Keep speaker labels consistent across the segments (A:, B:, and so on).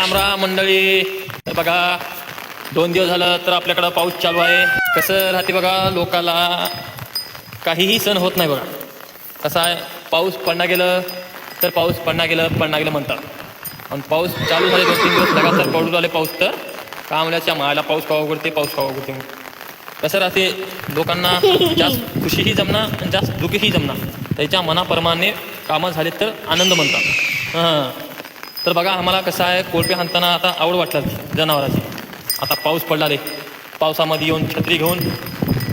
A: राम राम मंडळी. तर बघा 2 दिवस झालं तर आपल्याकडं पाऊस चालू आहे. कसं राहते बघा, लोकाला काहीही सण होत नाही बघा. कसं आहे, पाऊस पडणं गेलं तर पाऊस पडणं गेलं म्हणतात. आणि पाऊस चालू झाले 2-3 दिवस लगातार पडू लागले पाऊस, तर कामल्याच्या मायला पाऊस कवा उघडते कसं राहते, लोकांना जास्त खुशीही जमणार आणि जास्त दुःखही जमणार. त्याच्या मनाप्रमाणे कामं झाले तर आनंद म्हणतात. हां, तर बघा आम्हाला कसं आहे, कोळपे हाणताना आता आवड वाटतात जनावरांची. आता पाऊस पडला रे, पावसामध्ये येऊन छत्री घेऊन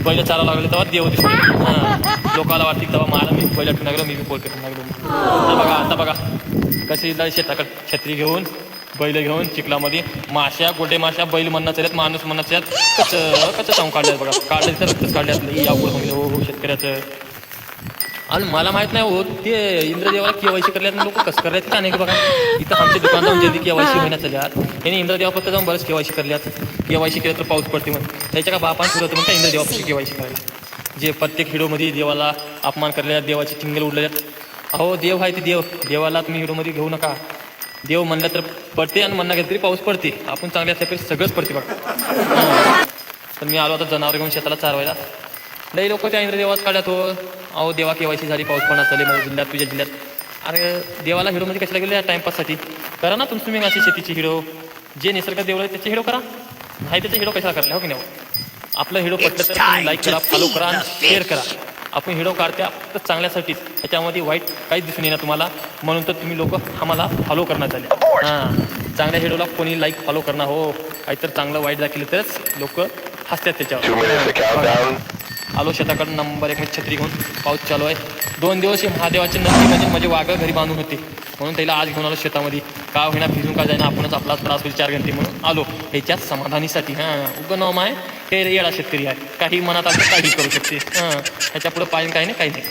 A: बैल चारा लागले तेव्हा देव दिसतो. हां, लोकाला वाटते तेव्हा मला मी बैल ठेवून लागलो, मी कोळपे ठेवून लागलो. आता बघा कशी शेताकडे छत्री घेऊन बैल घेऊन चिखलामध्ये माश्या गोडे माश्या बैल म्हणणं चालत, माणूस म्हणणं चालत. कसं सांगून काढलं बघा, काढलं तर रक्तच काढल्यात यावं म्हणजे हो शेतकऱ्याचं. आणि मला माहित नाही हो, ते इंद्रदेवाला केवायसी करल्यात लोक कसं करल्यात का नाही बघा. इथं आमच्या दुकानात जाऊन जल्दी केवायसी महिन्यात चालल्यात. त्यांनी इंद्रदेवापत्र जाऊन बरंच केवायसी करल्यात. केवायसी केलं तर पाऊस पडते म्हणून त्याच्या का बापान सुरू होतं म्हणून त्या इंद्रदेवापाशी केवायसी करायला. जे प्रत्येक हिडोमध्ये देवाला अपमान करल्यात, देवाचे चिंगल उडलेल्यात. अहो देव आहे ते देवाला तुम्ही हिडोमध्ये घेऊ नका. देव म्हणलं तर पडते आणि म्हणणं घेतलं तरी पाऊस पडते. आपण चांगले असल्यापैकी सगळंच पडते बघा. तर मी आलो आता जनावर घेऊन शेताला चारवायला. लई लोक त्या इंद्रदेवाच काढत हो. अहो देवा केवायसी झाली, पाऊस पडणार चालेल माझ्या जिल्ह्यात, तुझ्या जिल्ह्यात. अरे देवाला हिडोमध्ये कशाला गेले टाइमपाससाठी? करा ना तुम्ही अशी शेतीची हिडो. जे निसर्ग देव आहे त्याचे हिडो करा. नाही त्याचे हिडो कशाला करले हो की नाही? आपलं हिडो पडलं तर तुम्ही लाईक करा, फॉलो करा आणि शेअर करा. आपण हिडो काढत्या फक्त चांगल्यासाठीच, त्याच्यामध्ये वाईट काहीच दिसून येणार तुम्हाला. म्हणून तर तुम्ही लोक आम्हाला फॉलो करण्यात आले. हां, चांगल्या हिडोला कोणी लाईक फॉलो करणार हो. काहीतर चांगलं वाईट दाखवलं तरच लोक हसतात त्याच्यावर. आलो शेताकडून नंबर 1 मध्ये छत्री घेऊन. पाऊस चालू आहे. 2 दिवस महादेवाचे नंदी म्हणजे वाघं घरी बांधून होते, म्हणून त्याला आज घेऊन आलो शेतामध्ये. का होईना भिजून का जाईना, आपणच आपला त्रास होईल 4 घंटे म्हणून आलो ह्याच्याच समाधानीसाठी. हां, उगं नाव आहे हे येडा शेतकरी आहे, काही मनात आलं काही करू शकते. हां, ह्याच्या पुढं पाहिजे काही नाही.